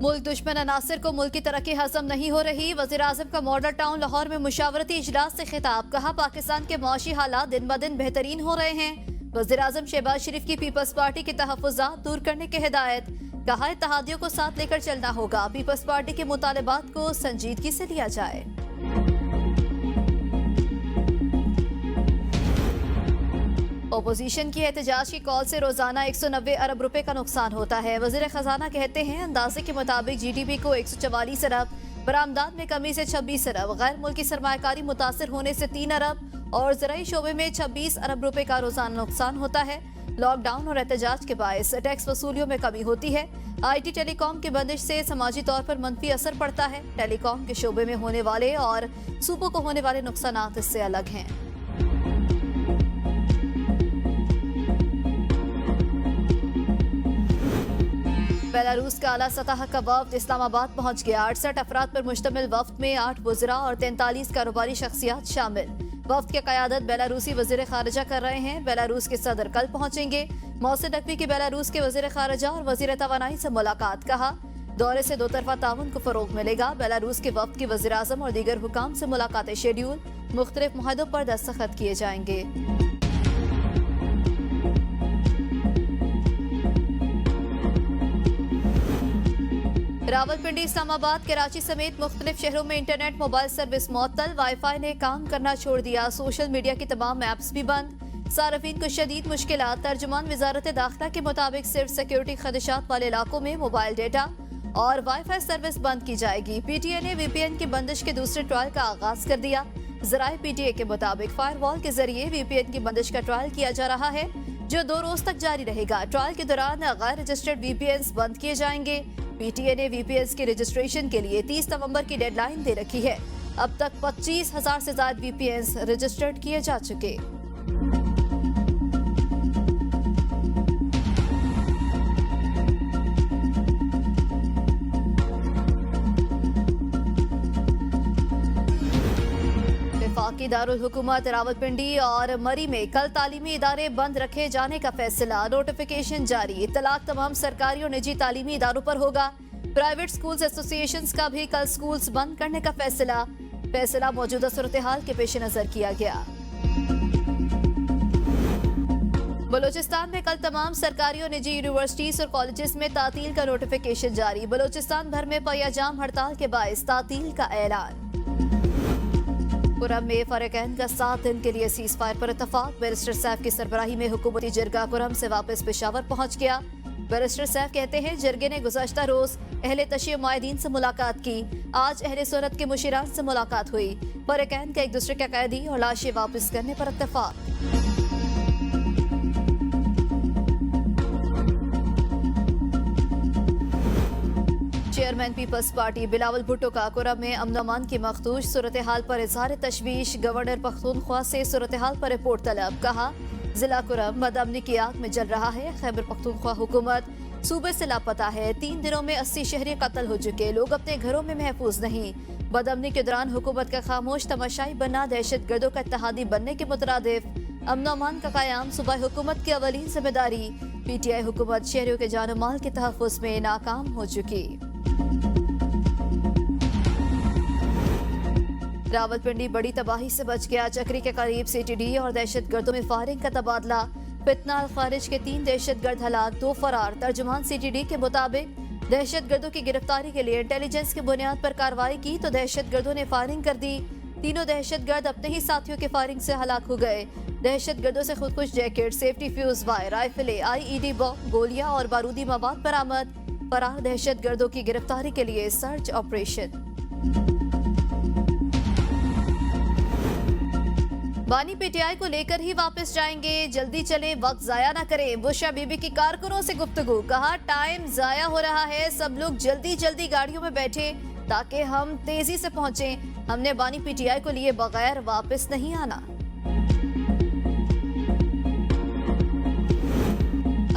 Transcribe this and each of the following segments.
मुल्क दुश्मन अनासिर को मुल्क की तरक्की हजम नहीं हो रही। वज़ीर-ए-आज़म का मॉडल टाउन लाहौर में मुशावरती इजलास से खिताब। कहा, पाकिस्तान के मुआशी हालात दिन ब दिन बेहतरीन हो रहे हैं। वज़ीर-ए-आज़म शहबाज शरीफ की पीपल्स पार्टी के तहफ़्फ़ुज़ात दूर करने की हिदायत। कहा, इत्तेहादियों को साथ लेकर चलना होगा। पीपल्स पार्टी के मुतालबात को संजीदगी से लिया जाए। ओपोजिशन की एहतजाज की कॉल से रोजाना 190 अरब रुपए का नुकसान होता है। वजीर खजाना कहते हैं, अंदाजे के मुताबिक GDP को 144 अरब, बरामदात में कमी से 26 अरब, गैर मुल्की सरमायाकारी मुतासर होने से 3 अरब और ज़राई शोबे में 26 अरब रुपए का रोजाना नुकसान होता है। लॉकडाउन और एहतजाज के बायस टैक्स वसूलियों में कमी होती है। IT टेलीकॉम की बंदिश से समाजी तौर पर मनफी असर पड़ता है। टेलीकॉम के शोबे में होने वाले और सूबों को होने वाले नुकसान इससे अलग हैं। बेलारूस का आला सतह का वफ्द इस्लामाबाद पहुंच गया। 68 अफराद पर मुश्तमिल वफ्द में 8 वज़रा और 43 कारोबारी शख्सियात शामिल। वफ्द की क़यादत बेलारूसी वज़ीर ख़ारिजा कर रहे हैं। बेलारूस के सदर कल पहुंचेंगे। मोहसिन नकवी की बेलारूस के वज़ीर ख़ारिजा और वज़ीर तवानाई से मुलाकात। कहा, दौरे से दो तरफा ताउन को फ़रोग़ मिलेगा। बेलारूस के वफ्द की वज़ीर आज़म और दीगर हुकाम से मुलाकातें शेड्यूल। मुख्तलिफ मुआहदों पर दस्तखत किए जाएंगे। रावलपिंडी, इस्लामाबाद, कराची समेत मुख्तलिफ शहरों में इंटरनेट मोबाइल सर्विस मुअत्तल। वाईफाई ने काम करना छोड़ दिया। सोशल मीडिया की तमाम ऐप्स भी बंद। सार्फिन को शदीद मुश्किलात। तर्जुमान वजारत दाखिला के मुताबिक सिर्फ सिक्योरिटी खदशात वाले इलाकों में मोबाइल डेटा और वाईफाई सर्विस बंद की जाएगी। PTA ने VPN की बंदिश के दूसरे ट्रायल का आगाज कर दिया। ज़राए PTA के मुताबिक फायरवॉल के जरिए VPN की बंदिश का ट्रायल किया जा रहा है, जो 2 रोज तक जारी रहेगा। ट्रायल के दौरान गैर रजिस्टर्ड VPNs बंद किए जाएंगे। PTA ने VPNs के रजिस्ट्रेशन के लिए 30 नवंबर की डेडलाइन दे रखी है। अब तक 25,000 से ज्यादा VPNs रजिस्टर्ड किए जा चुके। वफाकी दारुल हुकूमत रावलपिंडी और मरी में कल तालीमी इदारे बंद रखे जाने का फैसला। नोटिफिकेशन जारी। इत्तलाक तमाम सरकारी और निजी तालीमी इदारों पर होगा। प्राइवेट स्कूल्स एसोसिएशंस का भी कल स्कूल्स बंद करने का फैसला मौजूदा सूरत हाल के पेश नजर किया गया। बलूचिस्तान में कल तमाम सरकारी और निजी यूनिवर्सिटीज और कॉलेजेस में तातील का नोटिफिकेशन जारी। बलूचिस्तान भर में पयाजाम हड़ताल के बायस तातील का ऐलान। कुरम में फरकैन का 7 दिन के लिए सीज फायर पर इत्तफाक। बैरिस्टर सैफ की सरबराही में हुकूमती जरगा कुरम से वापस पेशावर पहुंच गया। बैरिस्टर सैफ कहते हैं, जरगे ने गुज़श्ता रोज अहले तशय्युअ मुआहिदीन से मुलाकात की। आज अहले सुन्नत के मुशीरान से मुलाकात हुई। फरकैन का एक दूसरे के कैदी और लाशें वापस करने पर इत्तफाक। Chairman Peoples Party Bilawal Bhutto का कुरम में अमन अमान की मखदूश सूरत हाल पर इजहार तशवीश। गवर्नर पख्तूनख्वा से सूरत हाल पर रिपोर्ट तलब। कहा, जिला कुरम बदअमनी की आग में जल रहा है। खैबर पख्तूनख्वा हुकूमत सूबे से लापता है। 3 दिनों में 80 शहरी कत्ल हो चुके। लोग अपने घरों में महफूज नहीं। बदअमनी के दौरान हुकूमत का खामोश तमाशाई बनना दहशत गर्दों का इत्तेहादी बनने के मुतरादिफ। अमन अमान का कायम सूबाई हुकूमत की अवलीन जिम्मेदारी। PTI हुकूमत शहरियों के जान माल के तहफ़्फ़ुज़ में नाकाम हो चुकी। रावलपिंडी बड़ी तबाही से बच गया। चक्री के करीब CTD और दहशत गर्दों में फायरिंग का तबादला। फितना अल खारिज के 3 दहशत गर्द हलाक, 2 फरार। तर्जुमान CTD के मुताबिक दहशत गर्दों की गिरफ्तारी के लिए इंटेलिजेंस की बुनियाद पर कार्रवाई की तो दहशत गर्दों ने फायरिंग कर दी। तीनों दहशत गर्द अपने ही साथियों के फायरिंग से हलाक हो गए। दहशत गर्दों से खुदकुश जैकेट, सेफ्टी फ्यूज वायर, राइफलें, IED बम, गोलियां और बारूदी मवाद बरामद। फरार दहशत गर्दों की गिरफ्तारी के लिए सर्च ऑपरेशन। बानी PTI को लेकर ही वापस जाएंगे। जल्दी चलें, वक्त जाया ना करें। बुशरा बीबी की कारकुनों से गुफ्तगू। कहा, टाइम जाया हो रहा है, सब लोग जल्दी जल्दी गाड़ियों में बैठे ताकि हम तेजी से पहुंचें। हमने बानी PTI को लिए बगैर वापस नहीं आना।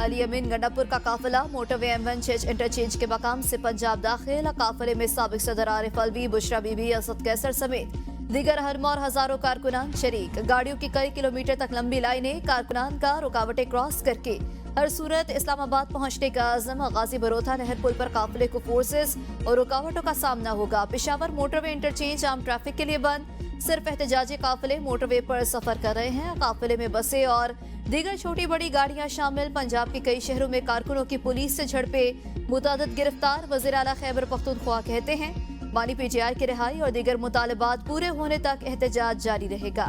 अली अमीन गंडापुर का काफिला मोटरवे M1 इंटरचेंज के मकाम से पंजाब दाखिल। काफिले में साबिक सदर आरिफ अलवी, बुशरा बीबी, असद कैसर समेत दीगर अहम और हजारों कारकुनान शरीक। गाड़ियों की कई किलोमीटर तक लंबी लाइनें, कारकुनान का रुकावटें क्रॉस करके हर सूरत इस्लामाबाद पहुंचने का आज़म। गाजी बरोथा नहर पुल पर काफिले को फोर्सेस और रुकावटों का सामना होगा। पेशावर मोटरवे इंटरचेंज आम ट्रैफिक के लिए बंद। सिर्फ एहतजाजी काफिले मोटरवे पर सफर कर रहे हैं। काफिले में बसें और दीगर छोटी बड़ी गाड़ियां शामिल। पंजाब के कई शहरों में कारकुनों की पुलिस से झड़पे, मुतादिद गिरफ्तार। वज़ीर आला खैबर पख्तूनख्वा कहते हैं बानी पीटीआई की रिहाई और दीगर मुतालबात पूरे होने तक एहतजाज जारी रहेगा।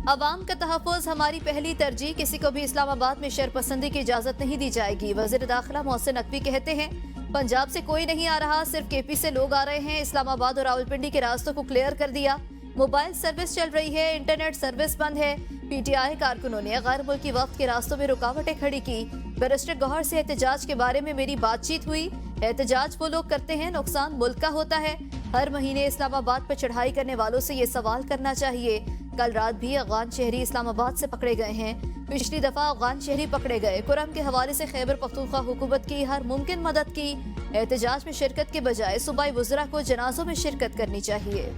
अवाम का तहफ़्फ़ुज़ हमारी पहली तरजीह। किसी को भी इस्लामाबाद में शरपसंदी की इजाजत नहीं दी जाएगी। वज़ीर दाखिला मोहसिन नकवी कहते हैं पंजाब से कोई नहीं आ रहा, सिर्फ केपी से लोग आ रहे हैं। इस्लामाबाद और रावलपिंडी के रास्तों को क्लियर कर दिया। मोबाइल सर्विस चल रही है, इंटरनेट सर्विस बंद है। पीटीआई कारकुनों ने गैर मुल्की वक्त के रास्तों में रुकावटें खड़ी की। बैरिस्टर गौहर से एहतजाज के बारे में मेरी बातचीत हुई। एहतजाज वो लोग करते हैं, नुकसान मुल्क का होता है। हर महीने इस्लामाबाद पर चढ़ाई करने वालों से ये सवाल करना चाहिए। कल रात भी अफगान शहरी इस्लामाबाद से पकड़े गए हैं। पिछली दफा अफगान शहरी पकड़े गए। कुरम के हवाले से खैबर पख्तूनख्वा हुकूमत की हर मुमकिन मदद की। एहतजाज में शिरकत के बजाय सूबाई वज़रा को जनाजों में शिरकत करनी चाहिए।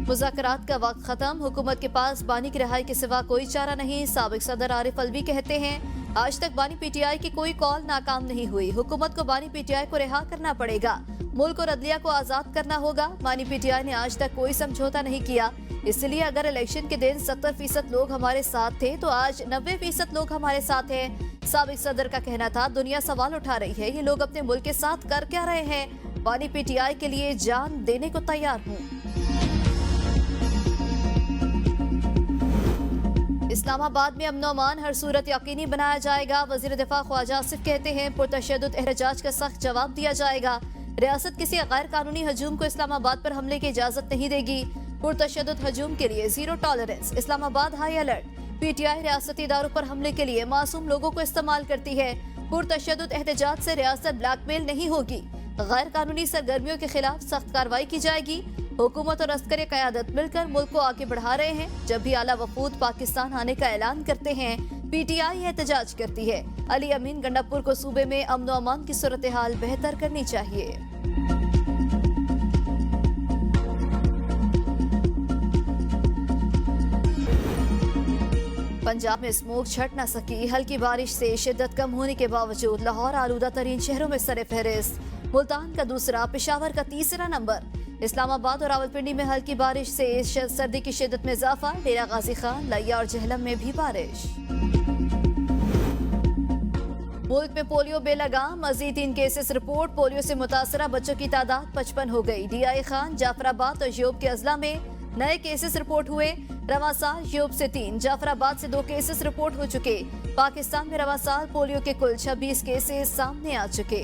मुज़ाकरात का वक्त खत्म। हुकूमत के पास बानी की रिहाई के सिवा कोई चारा नहीं। साबिक सदर आरिफ अलवी कहते हैं आज तक बानी पीटीआई की कोई कॉल नाकाम नहीं हुई। हुकूमत को बानी पीटीआई को रिहा करना पड़ेगा। मुल्क और अदलिया को आजाद करना होगा। बानी पीटीआई ने आज तक कोई समझौता नहीं किया। इसलिए अगर इलेक्शन के दिन 70% लोग हमारे साथ थे तो आज 90% लोग हमारे साथ हैं। साबिक सदर का कहना था दुनिया सवाल उठा रही है, ये लोग अपने मुल्क के साथ कर क्या रहे हैं। बानी पीटीआई के लिए जान देने को तैयार हूँ। इस्लामाबाद में अमन अमान हर सूरत यकीनी बनाया जाएगा। वज़ीर दिफा ख्वाजा आसिफ कहते हैं पुरतशद्दुद एहतजाज का सख्त जवाब दिया जाएगा। रियासत किसी गैर कानूनी हजूम को इस्लामाबाद पर हमले की इजाजत नहीं देगी। पुरतशद्दुद हजूम के लिए zero tolerance. Islamabad high alert. PTI रियासती इदारों पर हमले के लिए मासूम लोगों को इस्तेमाल करती है। पुरतशद्दुद एहतजाज से रियासत ब्लैकमेल नहीं होगी। गैर कानूनी सरगर्मियों के खिलाफ सख्त कार्रवाई की जाएगी। हुकूमत और अस्करी क़यादत मिलकर मुल्क को आगे बढ़ा रहे हैं। जब भी आला वफूद पाकिस्तान आने का ऐलान करते हैं पीटीआई एहतजाज करती है। अली अमीन गंडापुर को सूबे में अमन व अमान की सूरत हाल बेहतर करनी चाहिए। पंजाब में स्मोक छट न सकी। हल्की बारिश से शिद्दत कम होने के बावजूद लाहौर आलूदा तरीन शहरों में सरे फहरिस्त। मुल्तान का दूसरा, पेशावर का तीसरा नंबर। इस्लामाबाद और रावलपिंडी में हल्की बारिश से सर्दी की शिद्दत में इजाफा। डेरा गाजी खान, लिया और जहलम में भी बारिश। मुल्क में पोलियो बेलगाम, मजीद 3 केसेस रिपोर्ट। पोलियो से मुतासरा बच्चों की तादाद 55 हो गई। डीआई खान, जाफराबाद और योब के अजला में नए केसेस रिपोर्ट हुए। रवा साल योब से 3, जाफराबाद से 2 केसेस रिपोर्ट हो चुके। पाकिस्तान में रवा साल पोलियो के कुल 26 केसेस सामने आ चुके।